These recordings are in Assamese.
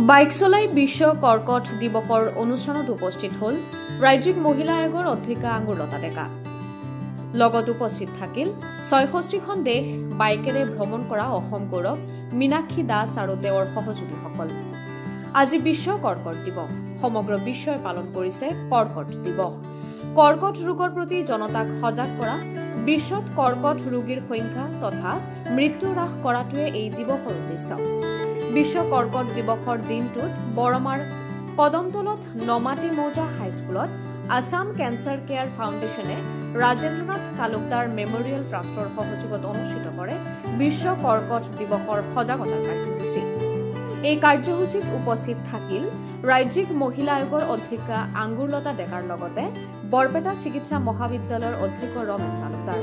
বাইক চলাই বিশ্ব কৰ্কট দিৱসৰ অনুষ্ঠানত উপস্থিত হ'ল ৰাজ্যিক মহিলা আয়োগৰ অধ্যক্ষা আঙুৰলতা ডেকা। লগত উপস্থিত থাকিল ৬৬খন দেশ বাইকেৰে ভ্ৰমণ কৰা অসম গৌৰৱ মীনাক্ষী দাস আৰু তেওঁৰ সহযোগীসকল। আজি বিশ্ব কৰ্কট দিৱস। সমগ্ৰ বিশ্বই পালন কৰিছে কৰ্কট দিৱস। কৰ্কট ৰোগৰ প্ৰতি জনতাক সজাগ কৰা, বিশ্বত কৰ্কট ৰোগীৰ সংখ্যা তথা মৃত্যু হ্ৰাস কৰাটোৱে এই দিৱসৰ উদ্দেশ্য। বিশ্ব কৰ্কট দিৱসৰ দিনটোত বৰমাৰ কদমতলত নমাটি মৌজা হাইস্কুলত আছাম কেঞ্চাৰ কেয়াৰ ফাউণ্ডেশ্যনে ৰাজেন্দ্ৰনাথ তালুকদাৰ মেমৰিয়েল ট্ৰাষ্টৰ সহযোগত অনুষ্ঠিত কৰে বিশ্ব কৰ্কট দিৱসৰ সজাগতা কাৰ্যসূচী। এই কাৰ্যসূচীত উপস্থিত থাকিল ৰাজ্যিক মহিলা আয়োগৰ অধ্যক্ষা আঙুৰলতা ডেকাৰ লগতে বৰপেটা চিকিৎসা মহাবিদ্যালয়ৰ অধ্যক্ষ ৰমেন তালুকদাৰ।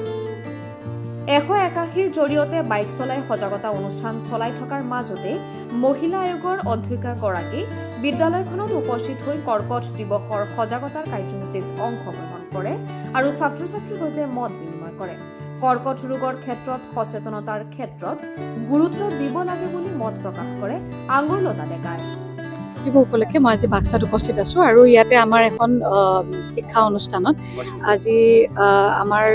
181ৰ জৰিয়তে বাইক চলাই সজাগতা অনুষ্ঠান চলাই থকাৰ মাজতে মহিলা আয়োগৰ অধ্যক্ষাগৰাকী বিদ্যালয়খনত উপস্থিত হৈ কৰ্কট দিৱসৰ সজাগতাৰ কাৰ্যসূচীত অংশগ্ৰহণ কৰে আৰু ছাত্ৰ ছাত্ৰীৰ সৈতে মত বিনিময় কৰে। কৰ্কট ৰোগৰ ক্ষেত্ৰত সচেতনতাৰ ক্ষেত্ৰত গুৰুত্ব দিব লাগে বুলি মত প্ৰকাশ কৰে আঙুৰলতা ডেকাই। দিৱস উপলক্ষে মই আজি বাক্সাত উপস্থিত আছোঁ আৰু ইয়াতে আমাৰ এখন শিক্ষা অনুষ্ঠানত আজি আমাৰ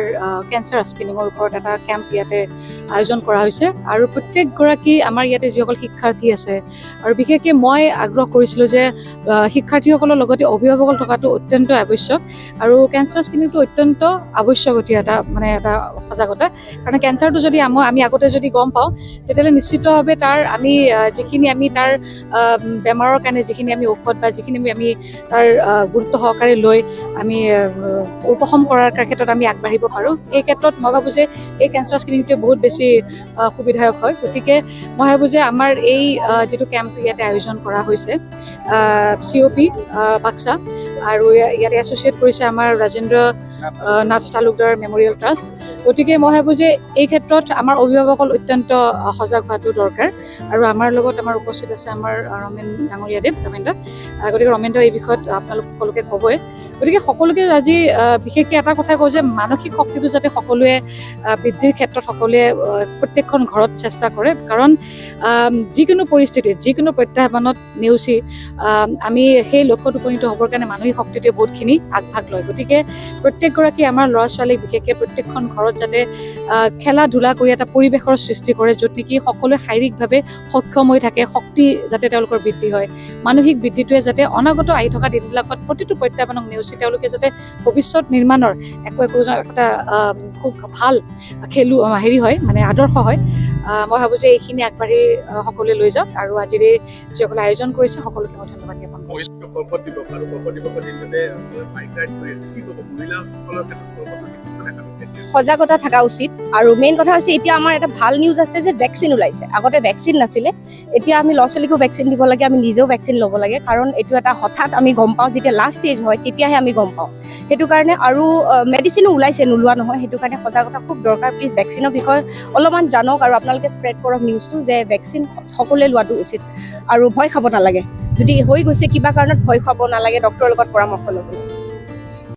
কেঞ্চাৰ স্ক্ৰিনিঙৰ ওপৰত এটা কেম্প ইয়াতে আয়োজন কৰা হৈছে আৰু প্ৰত্যেকগৰাকী আমাৰ ইয়াতে যিসকল শিক্ষাৰ্থী আছে আৰু বিশেষকৈ মই আগ্ৰহ কৰিছিলোঁ যে শিক্ষাৰ্থীসকলৰ লগতে অভিভাৱক থকাটো অত্যন্ত আৱশ্যক আৰু কেঞ্চাৰ স্ক্ৰিনিংটো অত্যন্ত আৱশ্যকীয় এটা সজাগতা। কাৰণ কেঞ্চাৰটো যদি আমি আগতে যদি গম পাওঁ তেতিয়াহ'লে নিশ্চিতভাৱে তাৰ যিখিনি আমি তাৰ বেমাৰৰ কাৰণে যিখিনি আমি ঔষধ বা যিখিনি আমি তাৰ গুৰুত্ব সহকাৰে লৈ আমি উপশম কৰাৰ ক্ষেত্ৰত আমি আগবাঢ়িব পাৰোঁ। এই ক্ষেত্ৰত মই ভাবোঁ যে এই কেঞ্চাৰ স্ক্ৰিনিংটোৱে বহুত বেছি সুবিধাজনক হয়। গতিকে মই ভাবোঁ যে আমাৰ এই যিটো কেম্প ইয়াতে আয়োজন কৰা হৈছে COP বাক্সা আৰু ইয়াতে এছ'চিয়েট কৰিছে আমাৰ ৰাজেন্দ্ৰনাথ তালুকদাৰ মেমৰিয়েল ট্ৰাষ্ট। গতিকে মই ভাবোঁ যে এই ক্ষেত্ৰত আমাৰ অভিভাৱকসকল অত্যন্ত সজাগ হোৱাটো দৰকাৰ আৰু আমাৰ লগত আমাৰ উপস্থিত আছে আমাৰ ৰমেন ডাঙৰীয়াদেৱ ৰমেন্দ্ৰ। গতিকে ৰমেন্দ্ৰ এই বিষয়ত আপোনালোক সকলোকে ক'বই। গতিকে সকলোকে আজি বিশেষকৈ এটা কথা কওঁ যে মানসিক শক্তিটো যাতে সকলোৱে বৃদ্ধিৰ ক্ষেত্ৰত সকলোৱে প্ৰত্যেকখন ঘৰত চেষ্টা কৰে। কাৰণ যিকোনো পৰিস্থিতিত যিকোনো প্ৰত্যাহ্বানত নেওচি আমি সেই লক্ষ্যত উপনীত হ'বৰ কাৰণে মানসিক শক্তিটোৱে বহুতখিনি আগভাগ লয়। গতিকে প্ৰত্যেকগৰাকী আমাৰ ল'ৰা ছোৱালীক বিশেষকৈ প্ৰত্যেকখন ঘৰত যাতে খেলা ধূলা কৰি এটা পৰিৱেশৰ সৃষ্টি কৰে য'ত নেকি সকলোৱে শাৰীৰিকভাৱে সক্ষম হৈ থাকে, শক্তি যাতে তেওঁলোকৰ বৃদ্ধি হয়, মানসিক বৃদ্ধিটোৱে যাতে অনাগত আহি থকা দিনবিলাকত প্ৰতিটো প্ৰত্যাহ্বানক নেওচি তেওঁলোকে যাতে ভৱিষ্যত নিৰ্মাণৰ এটা খুব ভাল হয় মানে আদৰ্শ হয়। মই ভাবোঁ যে এইখিনি আগবাঢ়ি সকলোৱে লৈ যাওক আৰু আজিৰ যিসকলে আয়োজন কৰিছে সকলোকে মই ধন্যবাদ জ্ঞাপন কৰিছোঁ। সজাগতা থকা উচিত আৰু মেইন কথা হৈছে এতিয়া আমাৰ এটা ভাল নিউজ আছে যে ভেকচিন ওলাইছে। আগতে ভেকচিন নাছিলে, এতিয়া আমি ল'ৰা ছোৱালীকো ভেকচিন দিব লাগে, আমি নিজেও ভেকচিন ল'ব লাগে। কাৰণ এইটো এটা হঠাৎ আমি গম পাওঁ, যেতিয়া লাষ্ট ষ্টেজ হয় তেতিয়াহে আমি গম পাওঁ। সেইটো কাৰণে আৰু মেডিচিনো ওলাইছে, নোলোৱা নহয়। সেইটো কাৰণে সজাগতা খুব দৰকাৰ। প্লিজ ভেকচিনৰ বিষয়ে অলপমান জানক আৰু আপোনালোকে স্প্ৰেড কৰক নিউজটো যে ভেকচিন সকলোৱে লোৱাটো উচিত আৰু ভয় খাব নালাগে। যদি হৈ গৈছে কিবা কাৰণত ভয় খাব নালাগে, ডক্তৰৰ লগত পৰামৰ্শ ল'ব লাগে।